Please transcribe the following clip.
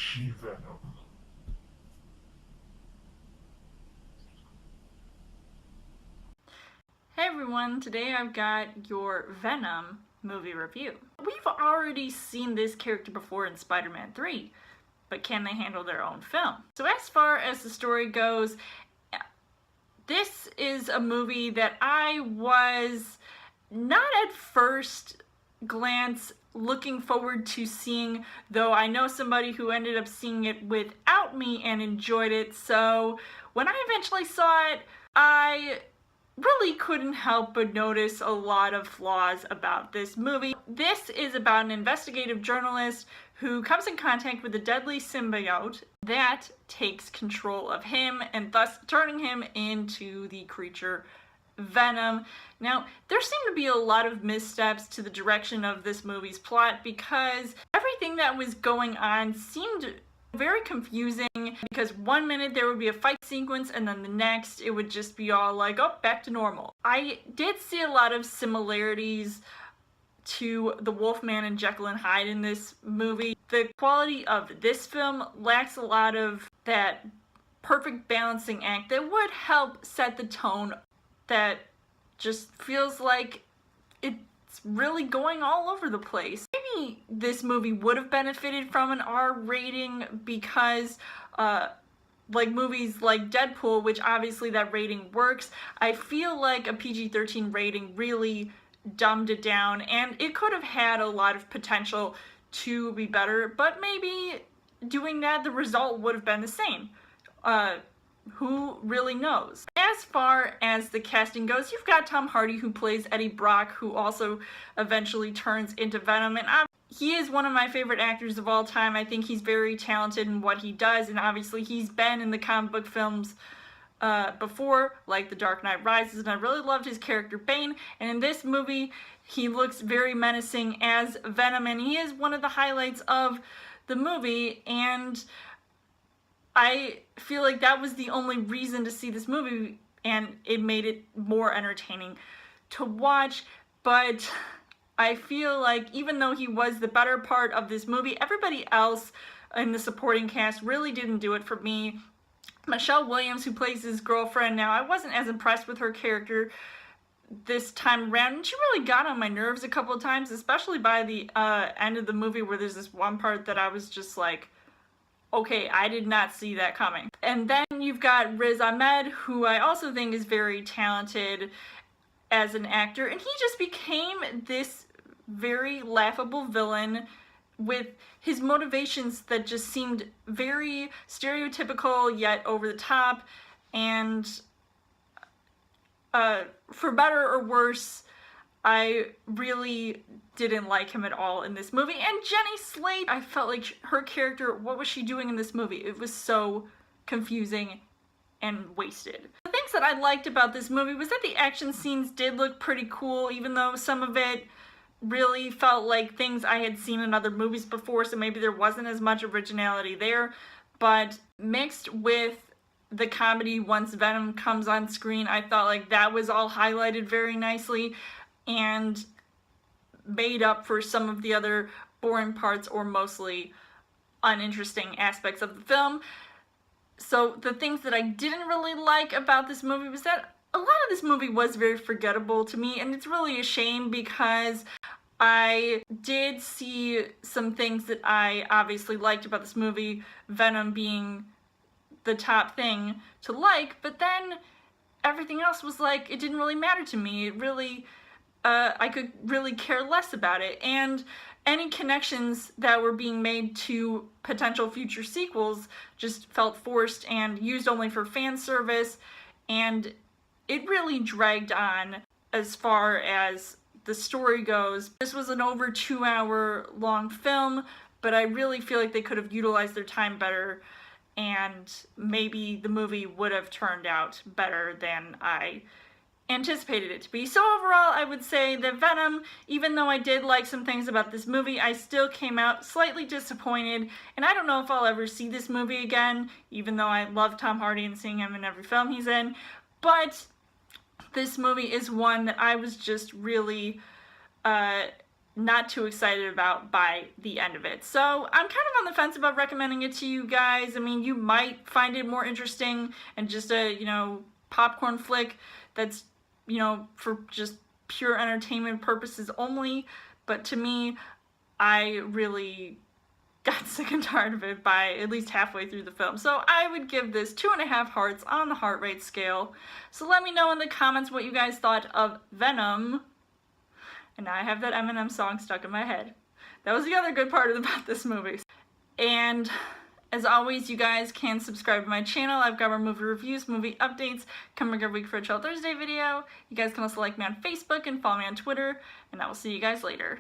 Venom. Hey everyone, today I've got your Venom movie review. We've already seen this character before in Spider-Man 3, but can they handle their own film? So as far as the story goes, this is a movie that I was not at first glance looking forward to seeing, though I know somebody who ended up seeing it without me and enjoyed it, so when I eventually saw it, I really couldn't help but notice a lot of flaws about this movie. This is about an investigative journalist who comes in contact with a deadly symbiote that takes control of him and thus turning him into the creature Venom. Now, there seem to be a lot of missteps to the direction of this movie's plot because everything that was going on seemed very confusing, because one minute there would be a fight sequence and then the next it would just be all like, oh, back to normal. I did see a lot of similarities to the Wolfman and Jekyll and Hyde in this movie. The quality of this film lacks a lot of that perfect balancing act that would help set the tone that just feels like it's really going all over the place. Maybe this movie would have benefited from an R rating because like movies like Deadpool, which obviously that rating works, I feel like a PG-13 rating really dumbed it down, and it could have had a lot of potential to be better, but maybe doing that the result would have been the same. Who really knows? As far as the casting goes, you've got Tom Hardy, who plays Eddie Brock, who also eventually turns into Venom, and he is one of my favorite actors of all time. I think he's very talented in what he does, and obviously he's been in the comic book films before, like The Dark Knight Rises, and I really loved his character Bane, and in this movie he looks very menacing as Venom, and he is one of the highlights of the movie, and I feel like that was the only reason to see this movie, and it made it more entertaining to watch. But I feel like even though he was the better part of this movie, everybody else in the supporting cast really didn't do it for me. Michelle Williams, who plays his girlfriend now, I wasn't as impressed with her character this time around, and she really got on my nerves a couple of times, especially by the end of the movie, where there's this one part that I was just like, okay, I did not see that coming. And then you've got Riz Ahmed, who I also think is very talented as an actor, and he just became this very laughable villain with his motivations that just seemed very stereotypical yet over the top, and for better or worse, I really didn't like him at all in this movie. And Jenny Slate, I felt like her character, what was she doing in this movie? It was so confusing and wasted. The things that I liked about this movie was that the action scenes did look pretty cool, even though some of it really felt like things I had seen in other movies before, so maybe there wasn't as much originality there. But mixed with the comedy once Venom comes on screen, I felt like that was all highlighted very nicely and made up for some of the other boring parts or mostly uninteresting aspects of the film. So the things that I didn't really like about this movie was that a lot of this movie was very forgettable to me, and it's really a shame because I did see some things that I obviously liked about this movie, Venom being the top thing to like, but then everything else was like, it didn't really matter to me. It really, I could really care less about it, and any connections that were being made to potential future sequels just felt forced and used only for fan service, and it really dragged on as far as the story goes. This was an over 2-hour long film, but I really feel like they could have utilized their time better, and maybe the movie would have turned out better than I anticipated it to be. So overall, I would say that Venom, even though I did like some things about this movie, I still came out slightly disappointed, and I don't know if I'll ever see this movie again, even though I love Tom Hardy and seeing him in every film he's in, but this movie is one that I was just really not too excited about by the end of it. So I'm kind of on the fence about recommending it to you guys. I mean, you might find it more interesting and just a, you know, popcorn flick that's, you know, for just pure entertainment purposes only. But to me, I really got sick and tired of it by at least halfway through the film. So I would give this 2.5 hearts on the heart rate scale. So let me know in the comments what you guys thought of Venom. And now I have that Eminem song stuck in my head. That was the other good part about this movie. And as always, you guys can subscribe to my channel. I've got more movie reviews, movie updates coming every week for a Chill Thursday video. You guys can also like me on Facebook and follow me on Twitter. And I will see you guys later.